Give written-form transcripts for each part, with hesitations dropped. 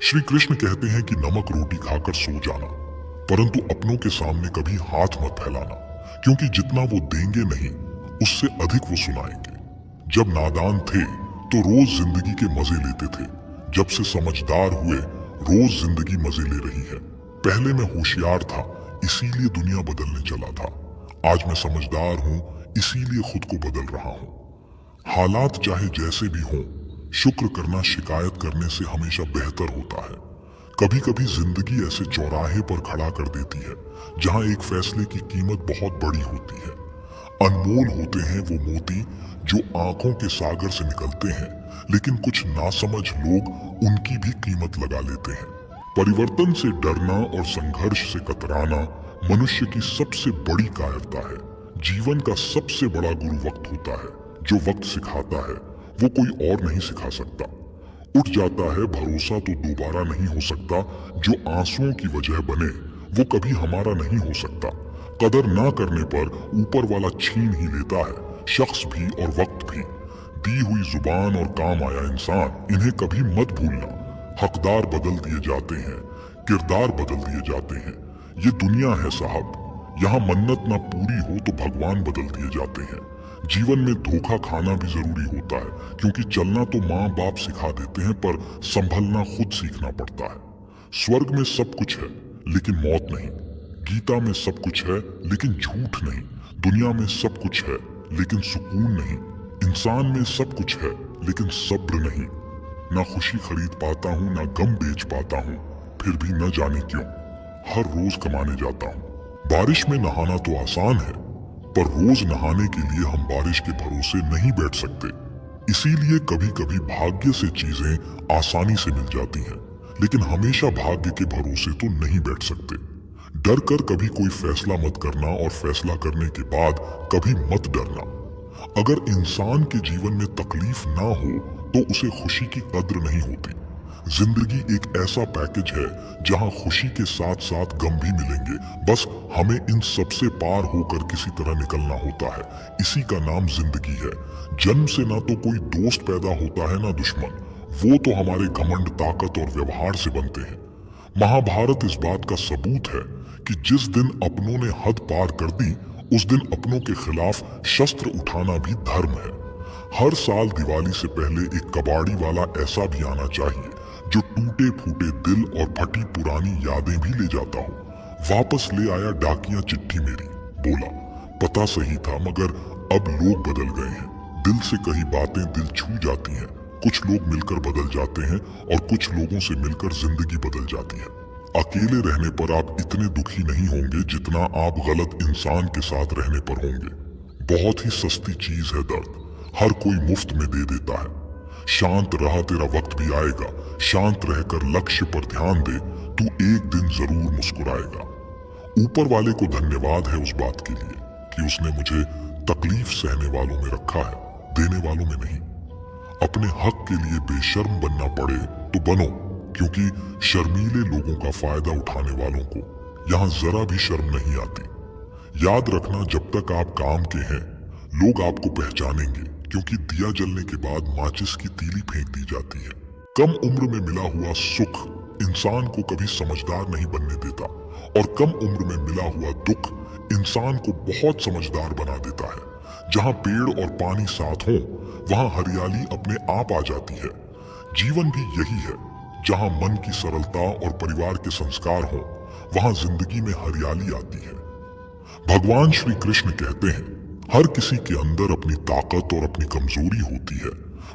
श्री कृष्ण कहते हैं कि नमक रोटी खाकर सो जाना, परंतु अपनों के सामने कभी हाथ मत फैलाना, क्योंकि जितना वो देंगे नहीं उससे अधिक वो सुनाएंगे। जब नादान थे तो रोज जिंदगी के मजे लेते थे, जब से समझदार हुए रोज जिंदगी मजे ले रही है। पहले मैं होशियार था इसीलिए दुनिया बदलने चला था, आज मैं समझदार हूं इसीलिए खुद को बदल रहा हूं। हालात चाहे जैसे भी हों, शुक्र करना शिकायत करने से हमेशा बेहतर होता है। कभी कभी जिंदगी ऐसे चौराहे पर खड़ा कर देती है जहां एक फैसले की कीमत बहुत बड़ी होती है। अनमोल होते हैं वो मोती जो आंखों के सागर से निकलते हैं, लेकिन कुछ नासमझ लोग उनकी भी कीमत लगा लेते हैं। परिवर्तन से डरना और संघर्ष से कतराना मनुष्य की सबसे बड़ी कायरता है। जीवन का सबसे बड़ा गुरु वक्त होता है। जो वक्त सिखाता है वो कोई और नहीं सिखा सकता। उठ जाता है भरोसा तो दोबारा नहीं हो सकता। जो आंसुओं की वजह बने वो कभी हमारा नहीं हो सकता। कदर ना करने पर ऊपर वाला छीन ही लेता है, शख्स भी और वक्त भी। दी हुई जुबान और काम आया इंसान, इन्हें कभी मत भूलना। हकदार बदल दिए जाते हैं, किरदार बदल दिए जाते हैं। ये दुनिया है साहब, यहाँ मन्नत ना पूरी हो तो भगवान बदल दिए जाते हैं। जीवन में धोखा खाना भी जरूरी होता है, क्योंकि चलना तो माँ बाप सिखा देते हैं पर संभलना खुद सीखना पड़ता है। स्वर्ग में सब कुछ है लेकिन मौत नहीं। गीता में सब कुछ है लेकिन झूठ नहीं। दुनिया में सब कुछ है लेकिन सुकून नहीं। इंसान में सब कुछ है लेकिन सब्र नहीं। ना खुशी खरीद पाता हूँ ना गम बेच पाता हूँ, फिर भी न जाने क्यों हर रोज कमाने जाता हूँ। बारिश में नहाना तो आसान है, पर रोज नहाने के लिए हम बारिश के भरोसे नहीं बैठ सकते। इसीलिए कभी कभी भाग्य से चीजें आसानी से मिल जाती हैं, लेकिन हमेशा भाग्य के भरोसे तो नहीं बैठ सकते। डर कर कभी कोई फैसला मत करना, और फैसला करने के बाद कभी मत डरना। अगर इंसान के जीवन में तकलीफ ना हो तो उसे खुशी की कद्र नहीं होती। जिंदगी एक ऐसा पैकेज है जहां खुशी के साथ साथ गम भी मिलेंगे, बस हमें इन सबसे पार होकर किसी तरह निकलना होता है। इसी का नाम जिंदगी है। जन्म से ना तो कोई दोस्त पैदा होता है ना दुश्मन, वो तो हमारे घमंड, ताकत और व्यवहार से बनते हैं। महाभारत इस बात का सबूत है कि जिस दिन अपनों ने हद पार कर दी, उस दिन अपनों के खिलाफ शस्त्र उठाना भी धर्म है। हर साल दिवाली से पहले एक कबाड़ी वाला ऐसा भी आना चाहिए जो टूटे फूटे दिल और फटी पुरानी यादें भी ले जाता हो। वापस ले आया डाकिया चिट्ठी मेरी, बोला पता सही था मगर अब लोग बदल गए हैं। दिल से कही बातें दिल छू जाती हैं। कुछ लोग मिलकर बदल जाते हैं और कुछ लोगों से मिलकर जिंदगी बदल जाती है। अकेले रहने पर आप इतने दुखी नहीं होंगे जितना आप गलत इंसान के साथ रहने पर होंगे। बहुत ही सस्ती चीज है दर्द, हर कोई मुफ्त में दे देता है। शांत रहा, तेरा वक्त भी आएगा। शांत रहकर लक्ष्य पर ध्यान दे, तू एक दिन जरूर मुस्कुराएगा। ऊपर वाले को धन्यवाद है उस बात के लिए कि उसने मुझे तकलीफ सहने वालों में रखा है, देने वालों में नहीं। अपने हक के लिए बेशर्म बनना पड़े तो बनो, क्योंकि शर्मीले लोगों का फायदा उठाने वालों को यहाँ जरा भी शर्म नहीं आती। याद रखना, जब तक आप काम के हैं लोग आपको पहचानेंगे, क्योंकि दिया जलने के बाद माचिस की तीली फेंक दी जाती है। कम उम्र में मिला हुआ सुख इंसान को कभी समझदार नहीं बनने देता, और कम उम्र में मिला हुआ दुख इंसान को बहुत समझदार बना देता है। जहाँ पेड़ और पानी साथ हों वहाँ हरियाली अपने आप आ जाती है। जीवन भी यही है, जहाँ मन की सरलता और परिवार के संस्कार हों वहाँ जिंदगी में हरियाली आती है। भगवान श्री कृष्ण कहते हैं, हर किसी के अंदर अपनी ताकत और अपनी कमजोरी होती है।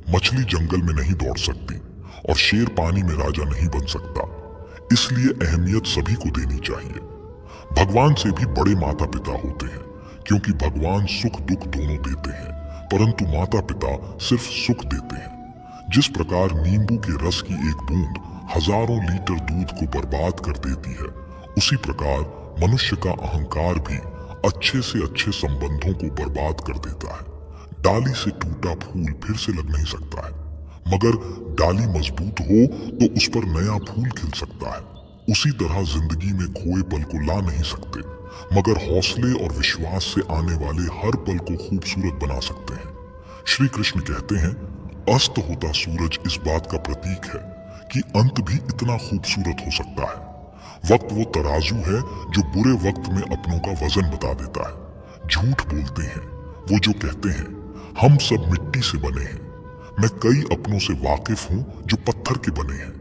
मछली जंगल में नहीं दौड़ सकती और शेर पानी में राजा नहीं बन सकता, इसलिए अहमियत सभी को देनी चाहिए। भगवान से भी बड़े माता पिता होते हैं, क्योंकि भगवान सुख दुख दोनों देते हैं, परंतु माता पिता सिर्फ सुख देते हैं। जिस प्रकार नींबू के रस की एक बूंद हजारों लीटर दूध को बर्बाद कर देती है, उसी प्रकार मनुष्य का अहंकार भी अच्छे से अच्छे संबंधों को बर्बाद कर देता है। डाली से टूटा फूल फिर से लग नहीं सकता है, मगर डाली मजबूत हो तो उस पर नया फूल खिल सकता है। उसी तरह जिंदगी में खोए पल को ला नहीं सकते, मगर हौसले और विश्वास से आने वाले हर पल को खूबसूरत बना सकते हैं। श्री कृष्ण कहते हैं, अस्त होता सूरज इस बात का प्रतीक है कि अंत भी इतना खूबसूरत हो सकता है। वक्त वो तराजू है जो बुरे वक्त में अपनों का वजन बता देता है। झूठ बोलते हैं वो जो कहते हैं हम सब मिट्टी से बने हैं। मैं कई अपनों से वाकिफ हूं जो पत्थर के बने हैं।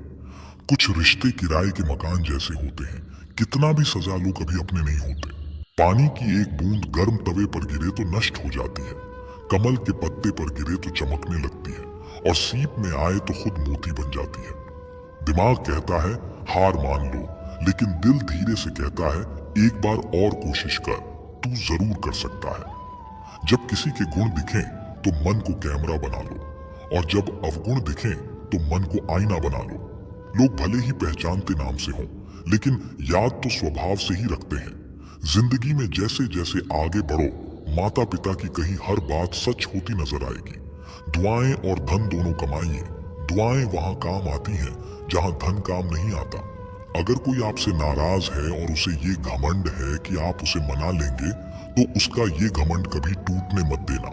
कुछ रिश्ते किराए के मकान जैसे होते हैं, कितना भी सजा लो कभी अपने नहीं होते। पानी की एक बूंद गर्म तवे पर गिरे तो नष्ट हो जाती है, कमल के पत्ते पर गिरे तो चमकने लगती है, और सीप में आए तो खुद मोती बन जाती है। दिमाग कहता है हार मान लो, लेकिन दिल धीरे से कहता है एक बार और कोशिश कर, तू जरूर कर सकता है। जब किसी के गुण दिखें तो मन को कैमरा बना लो, और जब अवगुण दिखें तो मन को आईना बना लो। लोग भले ही पहचानते नाम से हों, लेकिन याद तो स्वभाव से ही रखते हैं। जिंदगी में जैसे जैसे आगे बढ़ो, माता पिता की कही हर बात सच होती नजर आएगी। दुआएं और धन दोनों कमाइए। दुआएं वहां काम आती हैं जहां धन काम नहीं आता। अगर कोई आपसे नाराज है और उसे ये घमंड है कि आप उसे मना लेंगे, तो उसका ये घमंड कभी टूटने मत देना।